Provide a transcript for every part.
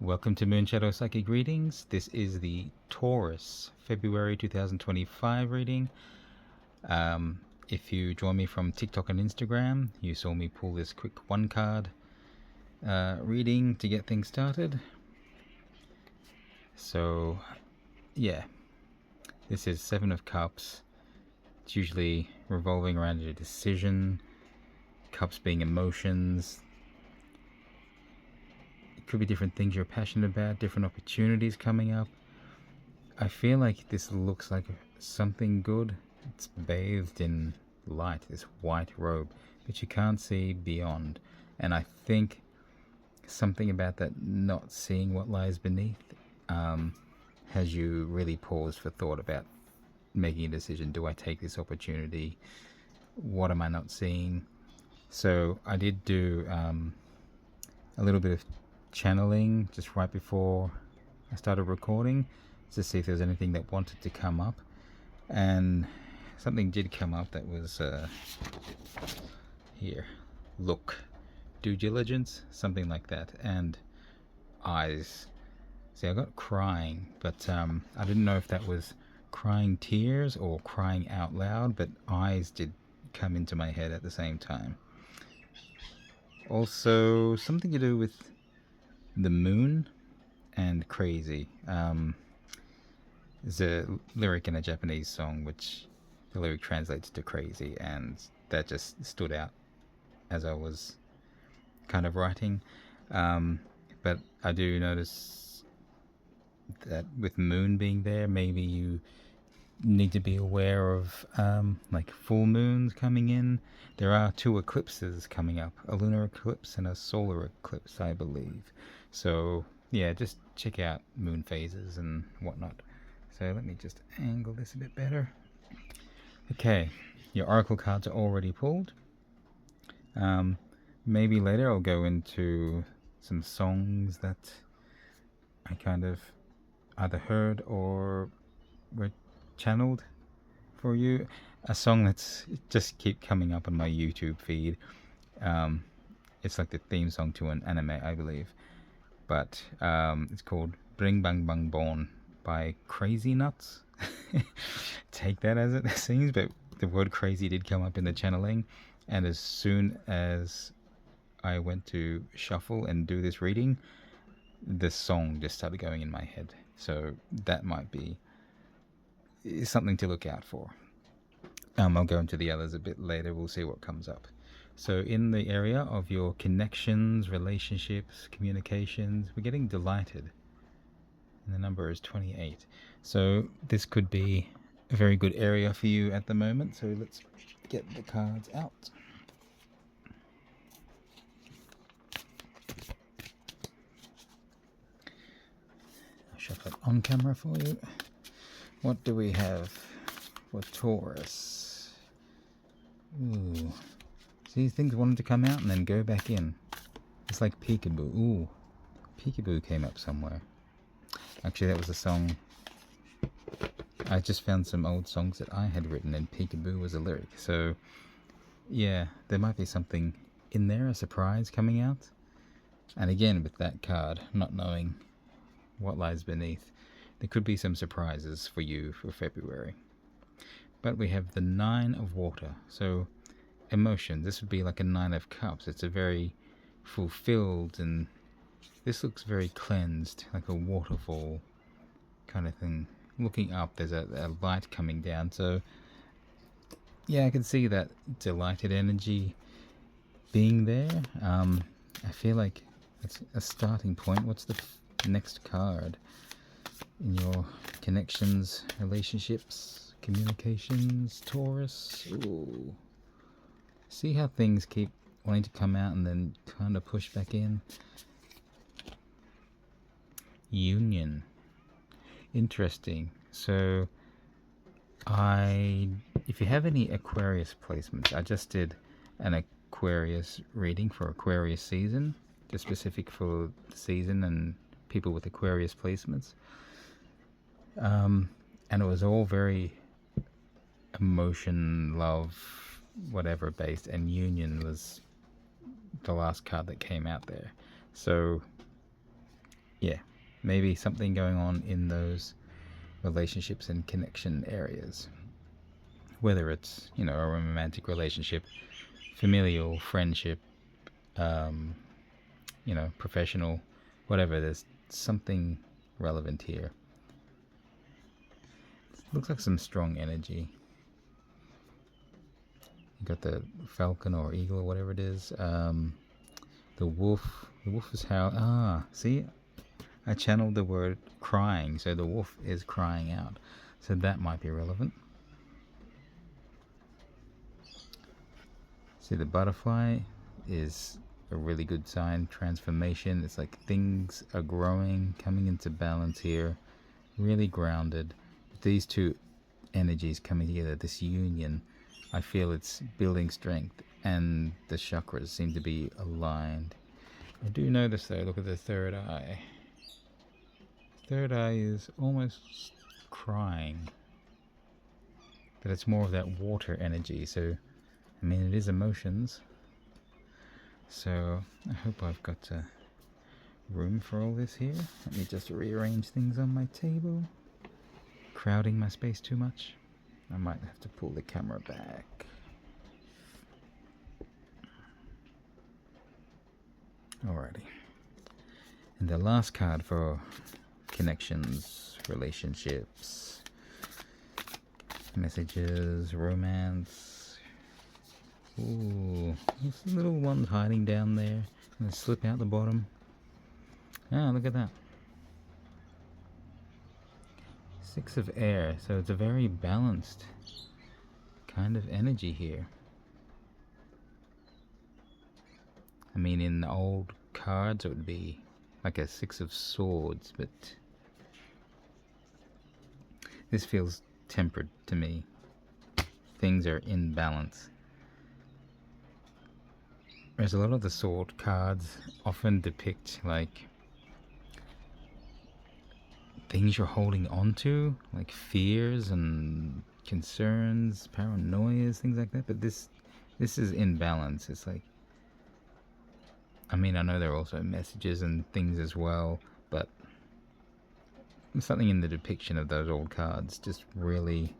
Welcome to Moonshadow Psychic Readings. This is the Taurus February 2025 reading. If you join me from TikTok and Instagram, you saw me pull this quick one card reading to get things started. So, yeah, this is Seven of Cups. It's usually revolving around a decision, cups being emotions. Could be different things you're passionate about, different opportunities coming up. I feel like this looks like something good. It's bathed in light, this white robe, but you can't see beyond. And I think something about that not seeing what lies beneath has you really paused for thought about making a decision. Do I take this opportunity? What am I not seeing? So I did do a little bit of channeling just right before I started recording to see if there was anything that wanted to come up, and something did come up that was here. Look, due diligence, something like that, and eyes. See, I got crying, but I didn't know if that was crying tears or crying out loud, but eyes did come into my head at the same time. Also, something to do with the moon and crazy. There's a lyric in a Japanese song which the lyric translates to crazy, and that just stood out as I was kind of writing. But I do notice that with moon being there, maybe you need to be aware of like full moons coming in. There are two eclipses coming up, a lunar eclipse and a solar eclipse, I believe. So yeah, just check out moon phases and whatnot. So let me just angle this a bit better. Okay, your oracle cards are already pulled. Maybe later I'll go into some songs that I kind of either heard or were channeled for you. A song that's just keep coming up on my YouTube feed. It's like the theme song to an anime, I believe. But it's called Bring Bang Bang Born by Crazy Nuts. Take that as it seems, but the word crazy did come up in the channeling, and as soon as I went to shuffle and do this reading, the song just started going in my head. So that might be something to look out for. I'll go into the others a bit later. We'll see what comes up. So in the area of your connections, relationships, communications, we're getting delighted. And the number is 28. So this could be a very good area for you at the moment. So let's get the cards out. I'll shuffle it on camera for you. What do we have for Taurus? Ooh. See, things wanted to come out and then go back in. It's like peekaboo. Ooh. Peekaboo came up somewhere. Actually, that was a song. I just found some old songs that I had written, and peekaboo was a lyric. So, yeah, there might be something in there, a surprise coming out. And again, with that card, not knowing what lies beneath, there could be some surprises for you for February. But we have the Nine of Water. So, emotion. This would be like a Nine of Cups. It's a very fulfilled, and this looks very cleansed, like a waterfall kind of thing. Looking up, there's a light coming down. So, yeah, I can see that delighted energy being there. I feel like it's a starting point. What's the next card in your connections, relationships, communications, Taurus? Ooh. See how things keep wanting to come out and then kind of push back in? Union. Interesting. So if you have any Aquarius placements, I just did an Aquarius reading for Aquarius season, just specific for the season and people with Aquarius placements. And it was all very emotion, love, whatever based, and union was the last card that came out there. So yeah, maybe something going on in those relationships and connection areas. Whether it's, you know, a romantic relationship, familial, friendship, um, you know, professional, whatever, there's something relevant here. Looks like some strong energy. You got the falcon or eagle or whatever it is. The wolf. The wolf is how. Ah, see, I channeled the word crying, so the wolf is crying out. So that might be relevant. See, the butterfly is a really good sign. Transformation. It's like things are growing, coming into balance here. Really grounded. These two energies coming together, this union, I feel it's building strength, and the chakras seem to be aligned. I do notice though, look at the third eye. Third eye is almost crying, but it's more of that water energy. So, I mean, it is emotions. So, I hope I've got room for all this here. Let me just rearrange things on my table. Crowding my space too much. I might have to pull the camera back. Alrighty. And the last card for connections, relationships, messages, romance. Ooh, there's a little one hiding down there. Gonna slip out the bottom. Ah, look at that. Six of air, so it's a very balanced kind of energy here. I mean, in the old cards it would be like a six of swords, but this feels tempered to me. Things are in balance. Whereas a lot of the sword cards often depict like things you're holding on to, like fears and concerns, paranoias, things like that. But this is in balance. It's like, I mean, I know there are also messages and things as well, but something in the depiction of those old cards just really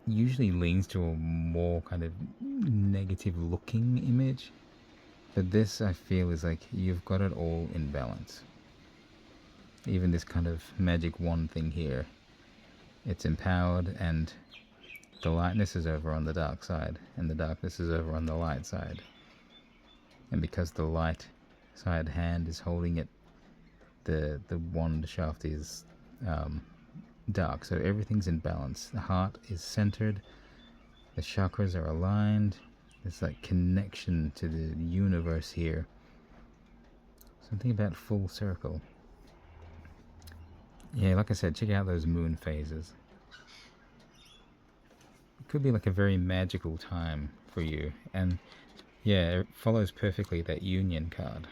usually leans to a more kind of negative looking image. But this, I feel, is like you've got it all in balance. Even this kind of magic wand thing here, it's empowered, and the lightness is over on the dark side, and the darkness is over on the light side. And because the light side hand is holding it, the wand shaft is dark, so everything's in balance. The heart is centered, the chakras are aligned. There's like connection to the universe here. Something about full circle. Yeah, like I said, check out those moon phases. It could be like a very magical time for you. And yeah, it follows perfectly that union card.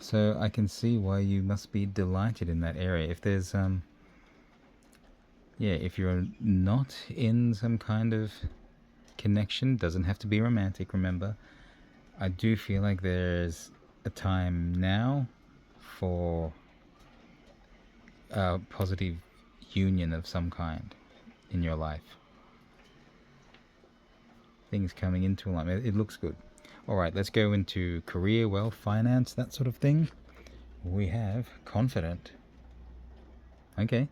So I can see why you must be delighted in that area. If there's, yeah, if you're not in some kind of connection, doesn't have to be romantic, remember. I do feel like there's a time now for a positive union of some kind in your life. Things coming into alignment. It looks good. Alright, let's go into career, wealth, finance, that sort of thing. We have confident. Okay,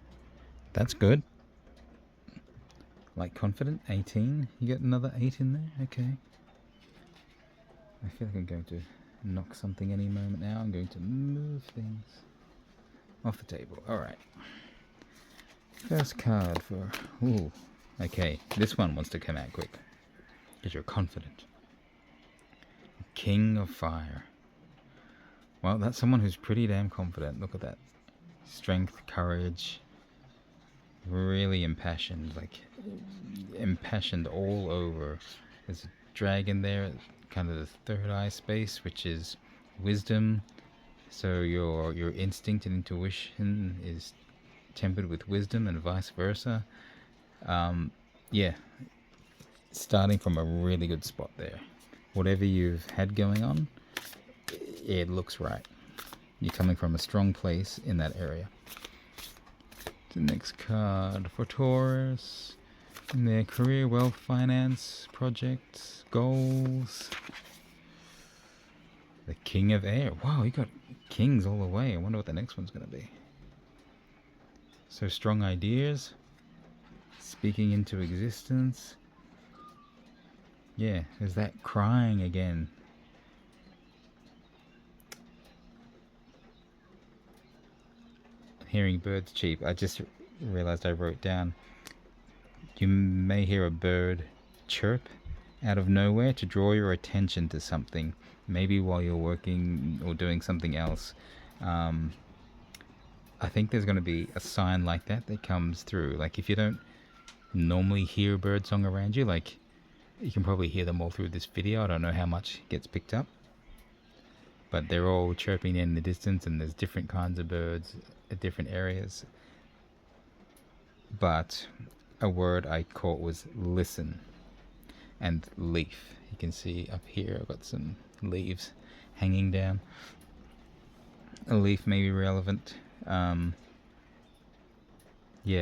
that's good. Like confident, 18. You get another 8 in there? Okay. I feel like I'm going to knock something any moment now. I'm going to move things off the table. Alright. First card for... Ooh. Okay, this one wants to come out quick. Because you're confident. King of Fire. Well, that's someone who's pretty damn confident. Look at that. Strength, courage. Really impassioned. Like, impassioned all over. There's a dragon there. Kind of the third eye space, which is wisdom. So your instinct and intuition is tempered with wisdom and vice versa. Yeah, starting from a really good spot there. Whatever you've had going on, it looks right. You're coming from a strong place in that area. The next card for Taurus. In their career, wealth, finance, projects, goals. The King of Air. Wow, you got kings all the way. I wonder what the next one's going to be. So strong ideas. Speaking into existence. Yeah, there's that crying again. Hearing birds cheep. I just realized I wrote down. You may hear a bird chirp out of nowhere to draw your attention to something. Maybe while you're working or doing something else. I think there's going to be a sign like that comes through. Like if you don't normally hear a bird song around you, like you can probably hear them all through this video. I don't know how much gets picked up. But they're all chirping in the distance, and there's different kinds of birds at different areas. But a word I caught was listen and leaf. You can see up here I've got some leaves hanging down. A leaf may be relevant. Yeah,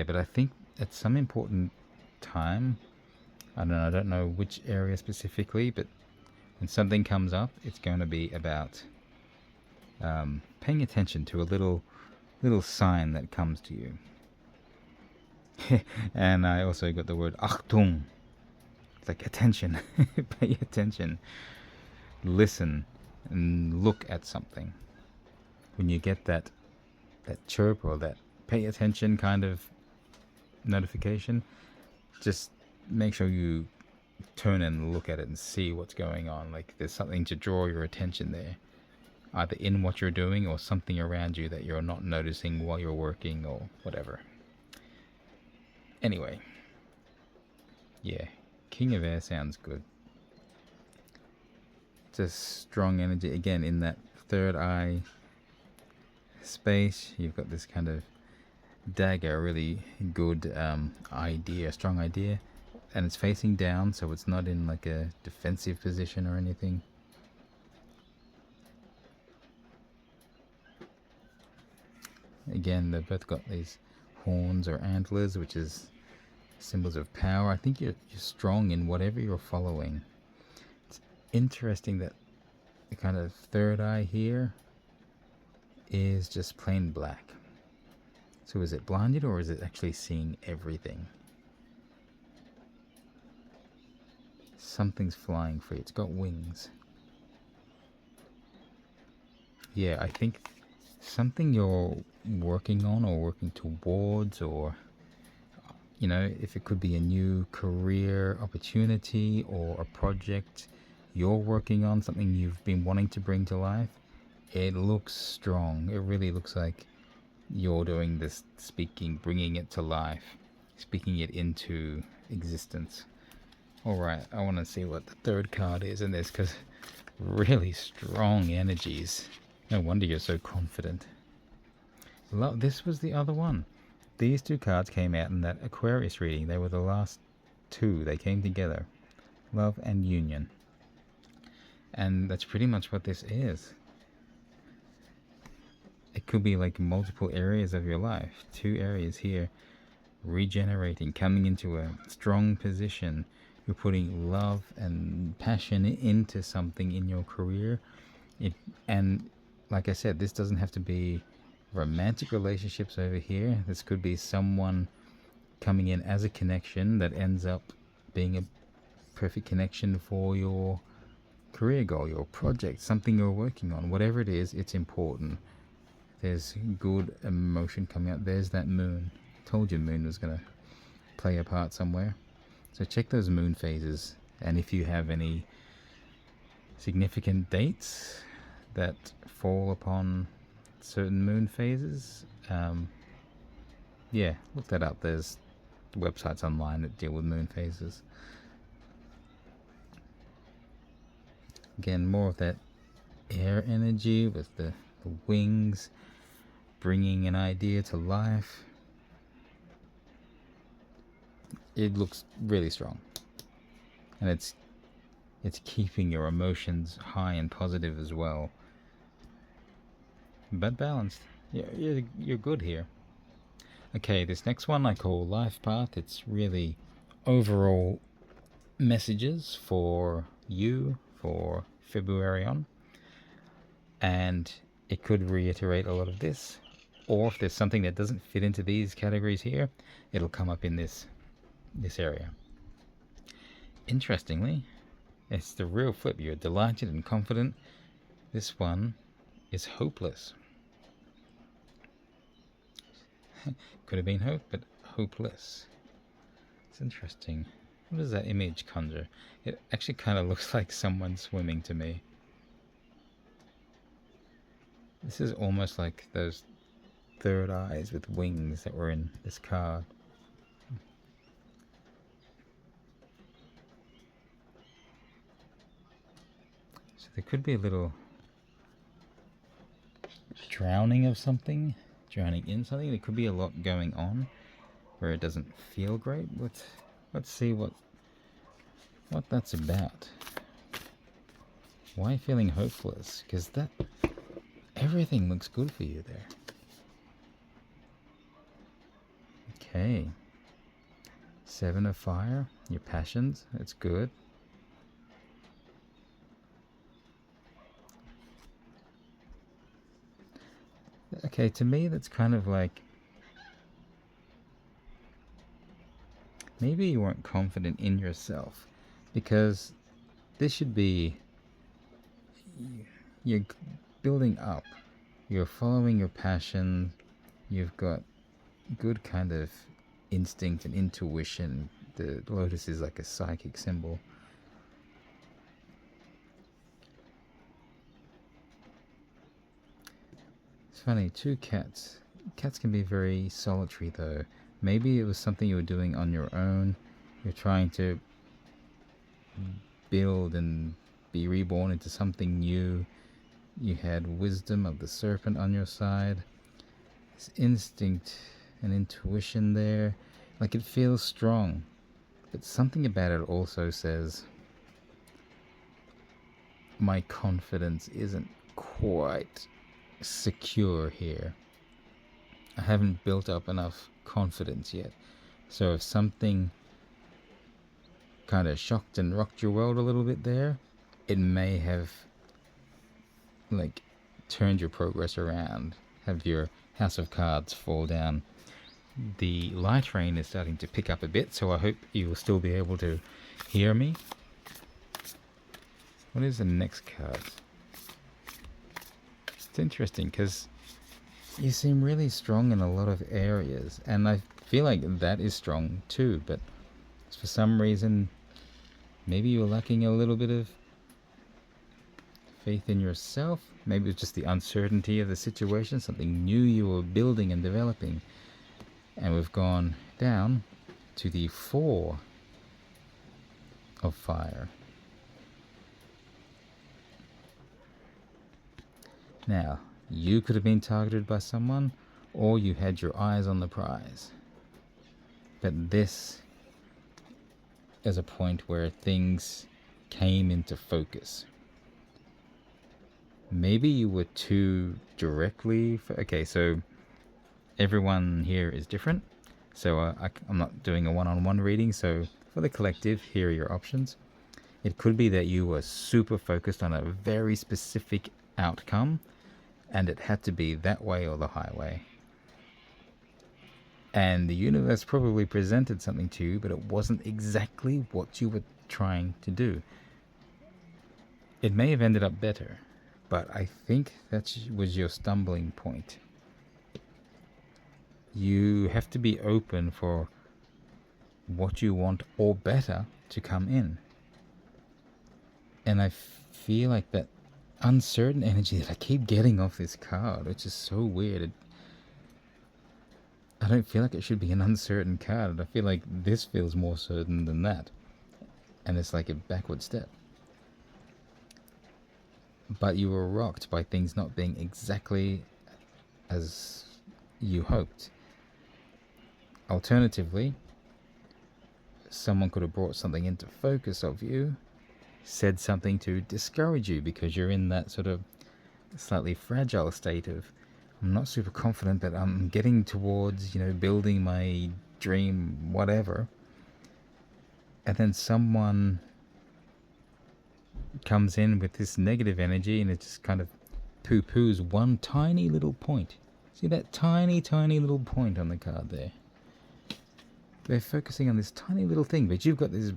but I think at some important time, I don't know which area specifically, but when something comes up, it's going to be about paying attention to a little sign that comes to you. And I also got the word Achtung. It's like attention. Pay attention. Listen and look at something. When you get that chirp or that pay attention kind of notification, just make sure you turn and look at it and see what's going on. Like there's something to draw your attention there, either in what you're doing or something around you that you're not noticing while you're working or whatever. Anyway, yeah, King of Air sounds good. Just strong energy again in that third eye space. You've got this kind of dagger, really good idea, strong idea, and it's facing down, so it's not in like a defensive position or anything. Again, they've both got these horns or antlers, which is symbols of power. I think you're strong in whatever you're following. It's interesting that the kind of third eye here is just plain black. So is it blinded or is it actually seeing everything? Something's flying free. It's got wings. Yeah, I think something you're working on or working towards, or you know, if it could be a new career opportunity or a project you're working on, something you've been wanting to bring to life, it looks strong. It really looks like you're doing this speaking, bringing it to life, speaking it into existence. Alright, I want to see what the third card is in this, because really strong energies. No wonder you're so confident. This was the other one. These two cards came out in that Aquarius reading. They were the last two. They came together. Love and union. And that's pretty much what this is. It could be like multiple areas of your life. Two areas here. Regenerating, coming into a strong position. You're putting love and passion into something in your career. And like I said, this doesn't have to be romantic relationships over here. This could be someone coming in as a connection that ends up being a perfect connection for your career goal, your project, something you're working on. Whatever it is, it's important. There's good emotion coming out. There's that moon. Told you moon was going to play a part somewhere. So check those moon phases, and if you have any significant dates that fall upon certain moon phases, yeah, look that up. There's websites online that deal with moon phases. Again, more of that air energy with the wings, bringing an idea to life. It looks really strong, and it's keeping your emotions high and positive as well. but balanced. You're good here. Okay, this next one I call Life Path. It's really overall messages for you for February on. And it could reiterate a lot of this. Or if there's something that doesn't fit into these categories here, it'll come up in this area. Interestingly, it's the real flip. You're delighted and confident. This one is hopeless. Could have been hope, but hopeless. It's interesting. What does that image conjure? It actually kind of looks like someone swimming to me. This is almost like those third eyes with wings that were in this card. So there could be a little drowning of something, drowning in something. There could be a lot going on where it doesn't feel great. Let's see what that's about. Why feeling hopeless? Because everything looks good for you there. Okay. 7 of Fire, your passions, it's good. Okay, to me that's kind of like maybe you weren't confident in yourself, because this should be you're building up, you're following your passion, you've got good kind of instinct and intuition. The lotus is like a psychic symbol. It's funny, 2 cats. Cats can be very solitary though. Maybe it was something you were doing on your own. You're trying to build and be reborn into something new. You had wisdom of the serpent on your side. This instinct and intuition there. Like it feels strong. But something about it also says my confidence isn't quite secure here. I haven't built up enough confidence yet. So if something kind of shocked and rocked your world a little bit there, it may have like turned your progress around, have your house of cards fall down. The light rain is starting to pick up a bit, so I hope you will still be able to hear me. What is the next card? It's interesting because you seem really strong in a lot of areas, and I feel like that is strong too, but for some reason maybe you're lacking a little bit of faith in yourself. Maybe it's just the uncertainty of the situation, something new you were building and developing. And we've gone down to the 4 of Fire. Now, you could have been targeted by someone, or you had your eyes on the prize. But this is a point where things came into focus. Maybe you were too directly... Okay, so everyone here is different. So I'm not doing a one-on-one reading. So for the collective, here are your options. It could be that you were super focused on a very specific outcome, and it had to be that way or the highway. And the universe probably presented something to you, but it wasn't exactly what you were trying to do. It may have ended up better, but I think that was your stumbling point. You have to be open for what you want or better to come in. And I feel like that uncertain energy that I keep getting off this card, which is so weird. I don't feel like it should be an uncertain card. I feel like this feels more certain than that. And it's like a backward step. But you were rocked by things not being exactly as you hoped. Alternatively, someone could have brought something into focus of you, said something to discourage you because you're in that sort of slightly fragile state of I'm not super confident, but I'm getting towards, building my dream, whatever. And then someone comes in with this negative energy and it just kind of poo-poos one tiny little point. See that tiny, tiny little point on the card there? They're focusing on this tiny little thing, but you've got this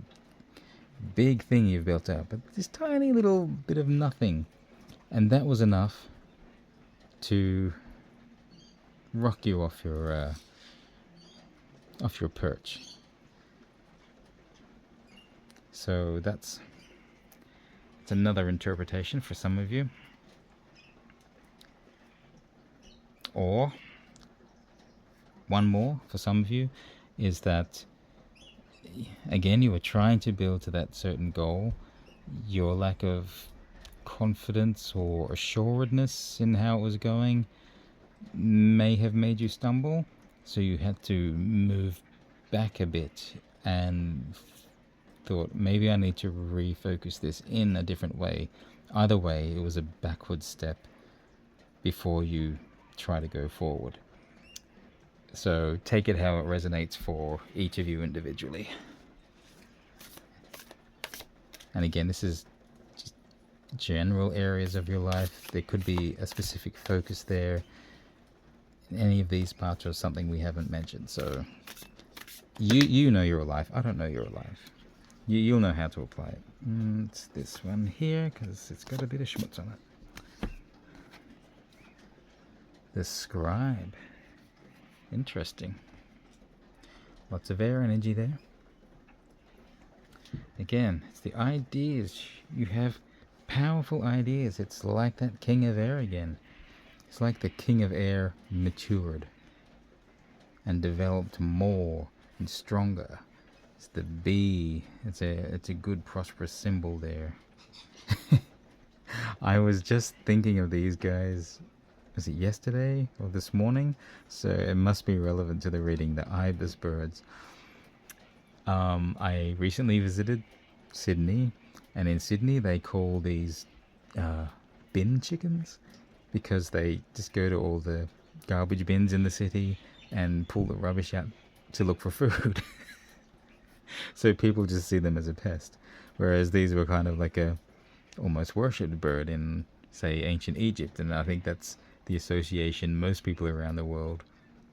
big thing you've built up, but this tiny little bit of nothing. And that was enough to rock you off your perch. So that's another interpretation for some of you. Or one more for some of you is that, again, you were trying to build to that certain goal. Your lack of confidence or assuredness in how it was going may have made you stumble, so you had to move back a bit and thought, maybe I need to refocus this in a different way. Either way, it was a backward step before you try to go forward. So take it how it resonates for each of you individually. And again, this is just general areas of your life. There could be a specific focus there in any of these parts, or something we haven't mentioned. So you know you're alive. I don't know you're alive. You'll know how to apply it. It's this one here, because it's got a bit of schmutz on it. The Scribe. Interesting. Lots of air energy there. Again, it's the ideas. You have powerful ideas. It's like that King of Air again. It's like the King of Air matured and developed more and stronger. It's the bee. It's a good prosperous symbol there. I was just thinking of these guys. Was it yesterday or this morning? So it must be relevant to the reading. The ibis birds. I recently visited Sydney, and in Sydney they call these bin chickens, because they just go to all the garbage bins in the city and pull the rubbish out to look for food. So people just see them as a pest, whereas these were kind of like a almost worshipped bird in, say, ancient Egypt, and I think that's the association most people around the world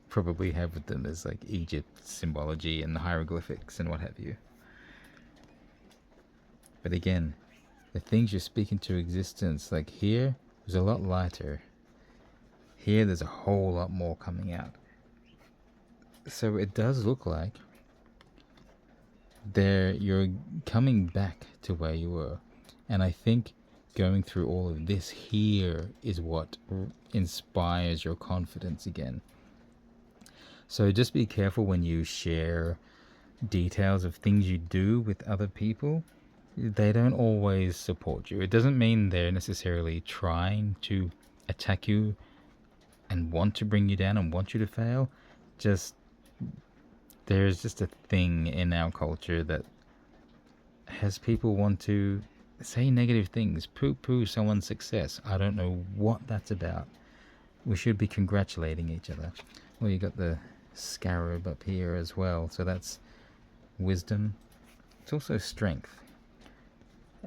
probably have with them, as like Egypt symbology and hieroglyphics and what have you. But again, the things you're speaking to existence, like here was a lot lighter. Here there's a whole lot more coming out. So it does look like you're coming back to where you were. And I think going through all of this here is what inspires your confidence again. So just be careful when you share details of things you do with other people. They don't always support you. It doesn't mean they're necessarily trying to attack you and want to bring you down and want you to fail. There's just a thing in our culture that has people want to say negative things, poo-poo someone's success. I don't know what that's about. We should be congratulating each other. Well, you got the scarab up here as well, so that's wisdom. It's also strength,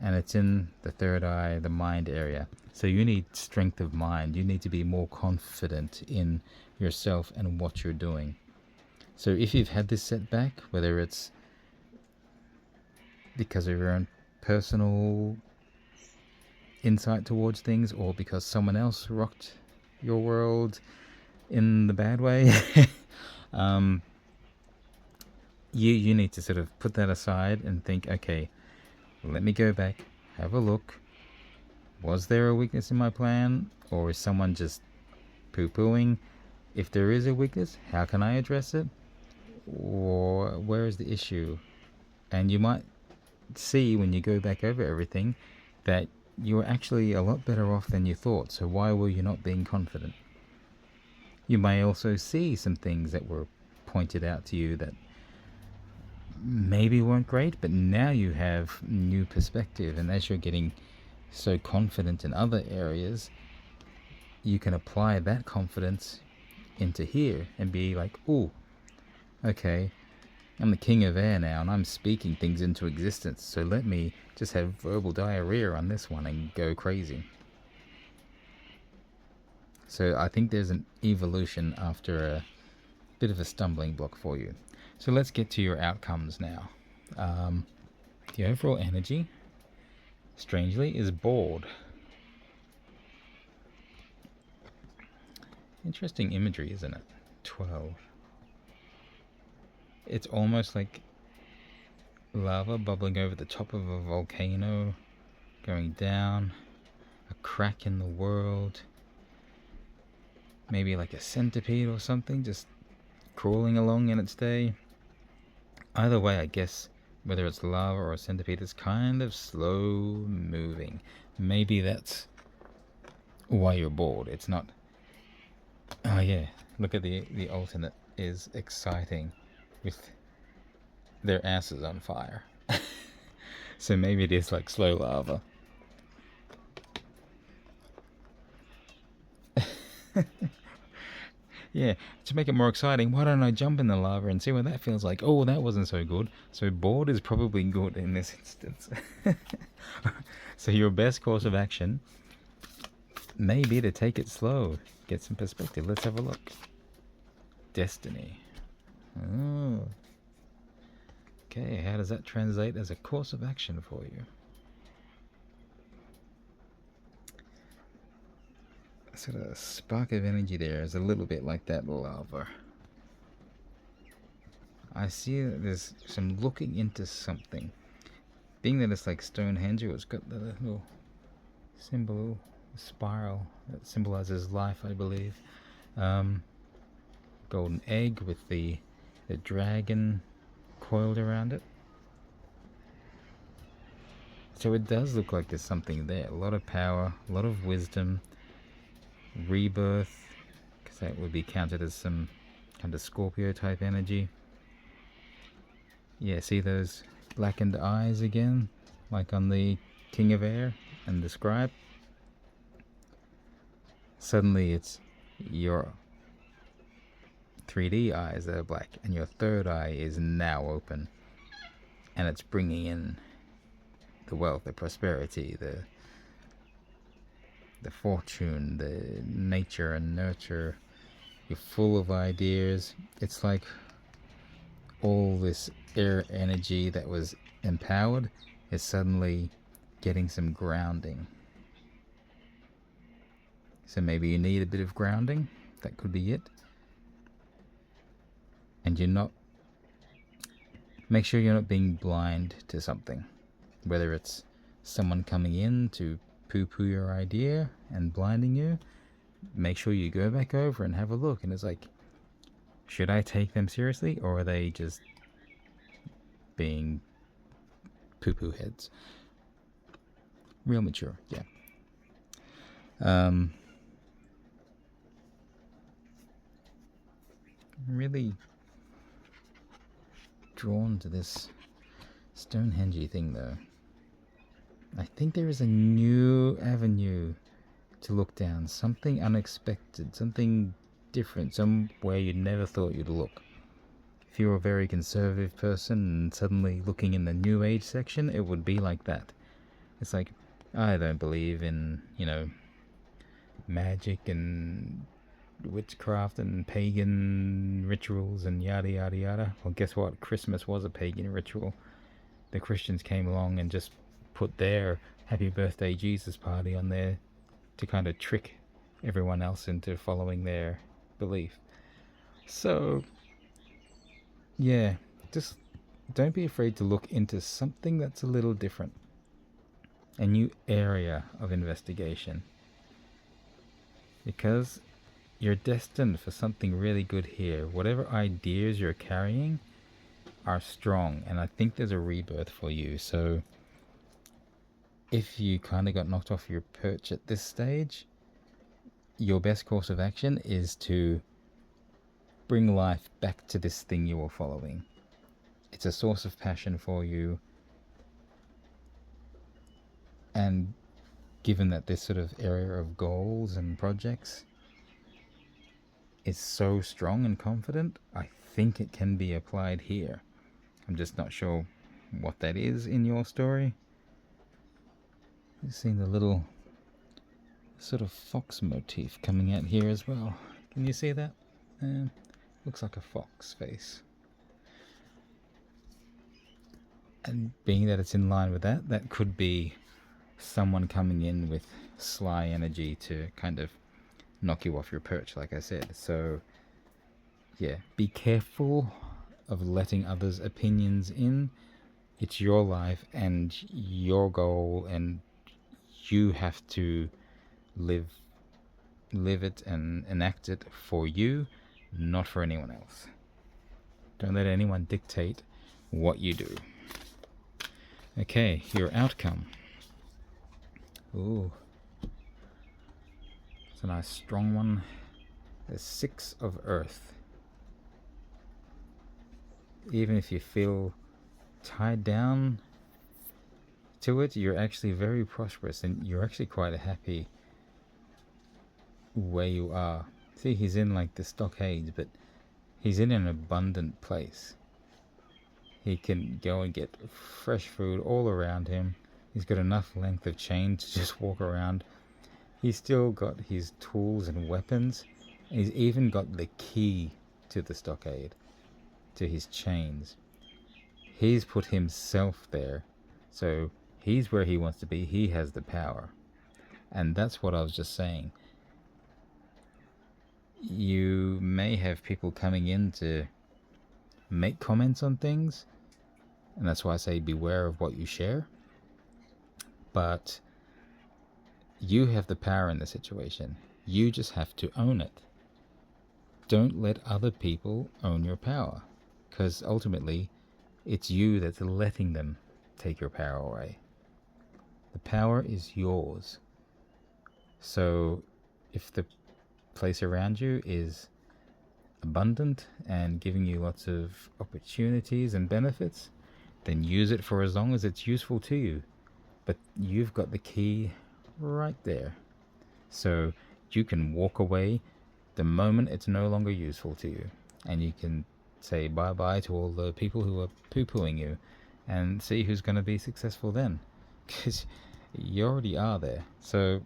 and it's in the third eye, the mind area. So you need strength of mind. You need to be more confident in yourself and what you're doing. So if you've had this setback, whether it's because of your own personal insight towards things, or because someone else rocked your world in the bad way, you need to sort of put that aside and think, okay, let me go back, have a look. Was there a weakness in my plan, or is someone just poo-pooing? If there is a weakness, how can I address it? Or where is the issue? And you might see, when you go back over everything, that you're actually a lot better off than you thought. So why were you not being confident? You may also see some things that were pointed out to you that maybe weren't great, but now you have new perspective, and as you're getting so confident in other areas, you can apply that confidence into here and be like, ooh, okay, I'm the king of air now and I'm speaking things into existence, so let me just have verbal diarrhea on this one and go crazy. So I think there's an evolution after a bit of a stumbling block for you. So let's get to your outcomes now. The overall energy, strangely, is bored. Interesting imagery, isn't it? 12. It's almost like lava bubbling over the top of a volcano, going down, a crack in the world, maybe like a centipede or something, just crawling along in its day. Either way, I guess, whether it's lava or a centipede, it's kind of slow moving. Maybe that's why you're bored. It's not... Oh yeah, look at the alternate is exciting with their asses on fire. So maybe it is like slow lava. Yeah, to make it more exciting, why don't I jump in the lava and see what that feels like? Oh, that wasn't so good. So bored is probably good in this instance. So your best course of action may be to take it slow. Get some perspective. Let's have a look. Destiny. Oh. Okay, how does that translate as a course of action for you? Sort of spark of energy there is a little bit like that lava. I see that there's some looking into something. Being that it's like Stonehenge, it's got the little symbol, spiral that symbolizes life, I believe. Golden egg with the dragon coiled around it. So it does look like there's something there. A lot of power, a lot of wisdom, rebirth, because that would be counted as some kind of Scorpio type energy. Yeah, see those blackened eyes again, like on the King of Air and the Scribe? Suddenly it's your 3D eyes that are black, and your third eye is now open, and it's bringing in the wealth, the prosperity, the fortune, the nature and nurture. You're full of ideas. It's like all this air energy that was empowered is suddenly getting some grounding. So maybe you need a bit of grounding. That could be it. And you're not... Make sure you're not being blind to something. Whether it's someone coming in to poo-poo your idea and blinding you, make sure you go back over and have a look. And it's like, should I take them seriously, or are they just being poo-poo heads? Real mature, yeah. Really drawn to this Stonehenge thing, though. I think there is a new avenue to look down, something unexpected, something different, somewhere you never thought you'd look. If you're a very conservative person and suddenly looking in the New Age section, it would be like that. It's like, I don't believe in, magic and witchcraft and pagan rituals and yada yada yada. Well, guess what? Christmas was a pagan ritual. The Christians came along and just put their happy birthday Jesus party on there to kind of trick everyone else into following their belief. So yeah, just don't be afraid to look into something that's a little different, a new area of investigation, because you're destined for something really good here. Whatever ideas you're carrying are strong, and I think there's a rebirth for you. So if you kind of got knocked off your perch at this stage, your best course of action is to bring life back to this thing you were following. It's a source of passion for you, and given that this sort of area of goals and projects is so strong and confident, I think it can be applied here. I'm just not sure what that is in your story. You've seen the little sort of fox motif coming out here as well. Can you see that? Looks like a fox face. And being that it's in line with that, that could be someone coming in with sly energy to kind of knock you off your perch, like I said. So yeah, be careful of letting others' opinions in. It's your life and your goal, and you have to live it and enact it for you, not for anyone else. Don't let anyone dictate what you do. Okay, your outcome. Ooh, it's a nice strong one. The 6 of Earth. Even if you feel tied down to it, you're actually very prosperous, and you're actually quite happy where you are. See, he's in like the stockades, but he's in an abundant place. He can go and get fresh food all around him. He's got enough length of chain to just walk around. He's still got his tools and weapons. He's even got the key to the stockade, to his chains. He's put himself there. So he's where he wants to be. He has the power. And that's what I was just saying. You may have people coming in to make comments on things, and that's why I say beware of what you share. But you have the power in the situation. You just have to own it. Don't let other people own your power, because ultimately it's you that's letting them take your power away. The power is yours. So if the place around you is abundant and giving you lots of opportunities and benefits, then use it for as long as it's useful to you. But you've got the key right there. So you can walk away the moment it's no longer useful to you. And you can say bye-bye to all the people who are poo-pooing you and see who's going to be successful then. Because you already are there. So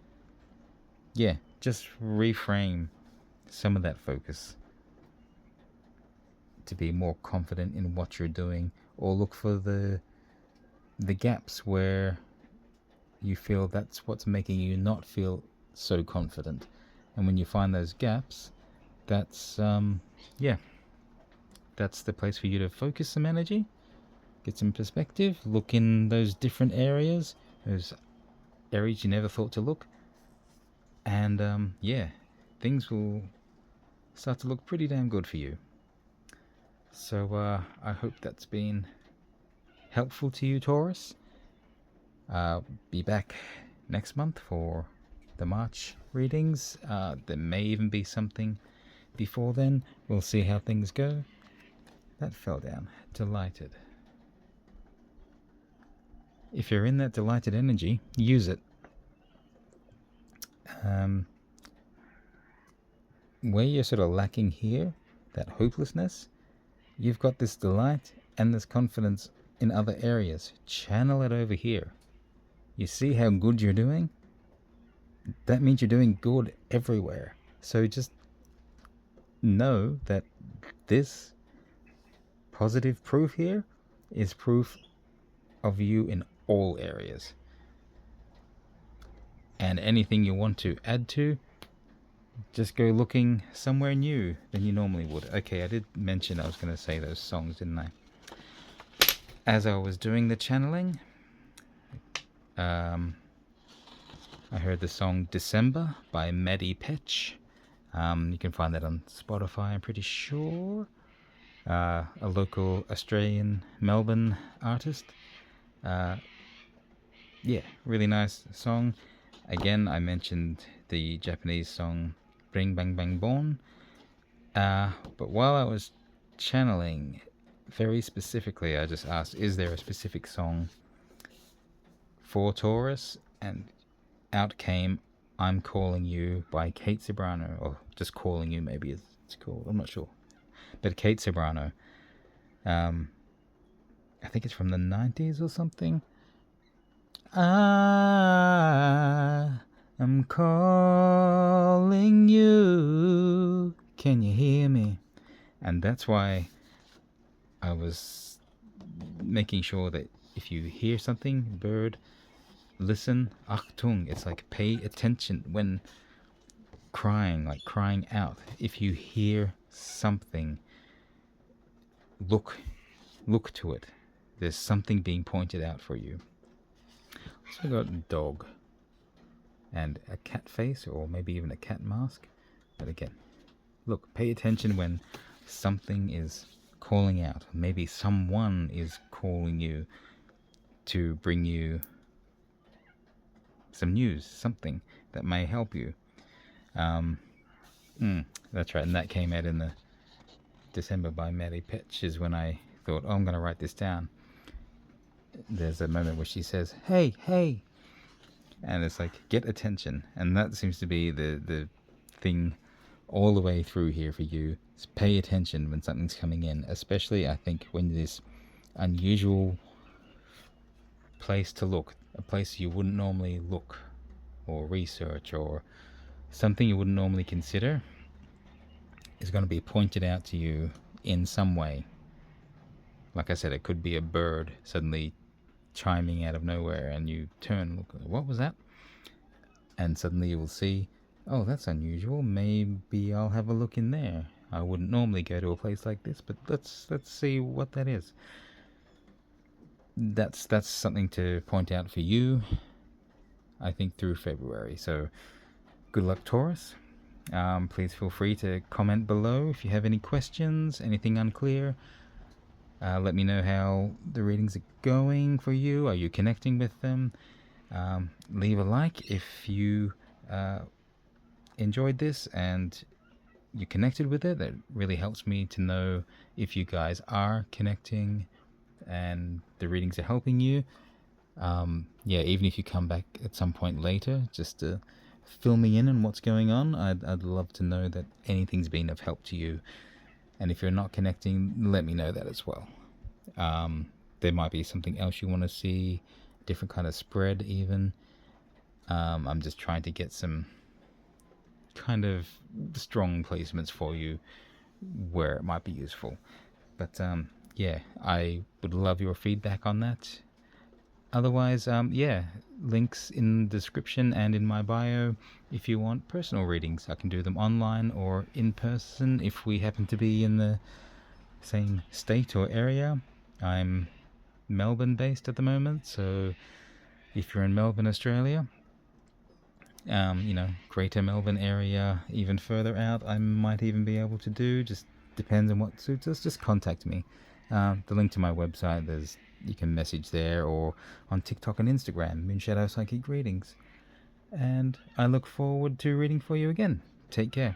yeah, just reframe some of that focus to be more confident in what you're doing, or look for the gaps where you feel that's what's making you not feel so confident. And when you find those gaps, that's that's the place for you to focus some energy, get some perspective, look in those different areas, those areas you never thought to look, and things will start to look pretty damn good for you. So I hope that's been helpful to you, Taurus. Be back next month for the March readings. There may even be something before then. We'll see how things go. That fell down. Delighted. If you're in that delighted energy, use it. Where you're sort of lacking here, that hopelessness, you've got this delight and this confidence in other areas. Channel it over here. You see how good you're doing? That means you're doing good everywhere. So just know that this positive proof here is proof of you in all areas. And anything you want to add to, just go looking somewhere new than you normally would. Okay, I did mention I was going to say those songs, didn't I? As I was doing the channeling, I heard the song December by Maddie Petch. You can find that on Spotify, I'm pretty sure. A local Australian Melbourne artist. Really nice song. Again, I mentioned the Japanese song Bring Bang Bang Bon. But while I was channeling, very specifically, I just asked, is there a specific song for Taurus? And out came I'm Calling You by Kate Ceberano, or just Calling You maybe it's called, I'm not sure. But Kate Ceberano, I think it's from the 90s or something. I am calling you, can you hear me? And that's why I was making sure that if you hear something, bird, listen, Achtung, it's like pay attention when crying, like crying out. If you hear something, look to it. There's something being pointed out for you. So I got a dog and a cat face, or maybe even a cat mask. But again, look, pay attention when something is calling out. Maybe someone is calling you to bring you some news, something that may help you. That's right, and that came out in the December by Maddie Petch is when I thought, I'm going to write this down. There's a moment where she says, hey, and it's like, get attention. And that seems to be the thing all the way through here for you. Is pay attention when something's coming in, especially I think when this unusual place to look, a place you wouldn't normally look or research, or something you wouldn't normally consider is going to be pointed out to you in some way. Like I said, it could be a bird suddenly chiming out of nowhere, and you turn, look, what was that? And suddenly you will see, oh, that's unusual. Maybe I'll have a look in there. I wouldn't normally go to a place like this, but let's see what that is. That's something to point out for you, I think, through February. So good luck, Taurus. Please feel free to comment below if you have any questions, anything unclear. Let me know how the readings are going for you. Are you connecting with them? Leave a like if you enjoyed this and you connected with it. That really helps me to know if you guys are connecting and the readings are helping you. Even if you come back at some point later just to fill me in on what's going on, I'd love to know that anything's been of help to you. And if you're not connecting, let me know that as well. There might be something else you want to see, different kind of spread even. I'm just trying to get some kind of strong placements for you where it might be useful. But I would love your feedback on that. Otherwise, links in the description and in my bio if you want personal readings. I can do them online or in person if we happen to be in the same state or area. I'm Melbourne based at the moment, so if you're in Melbourne, Australia, Greater Melbourne area, even further out, I might even be able to do. Just depends on what suits us. Just contact me. The link to my website, you can message there, or on TikTok and Instagram, Moonshadow Psychic Readings. And I look forward to reading for you again. Take care.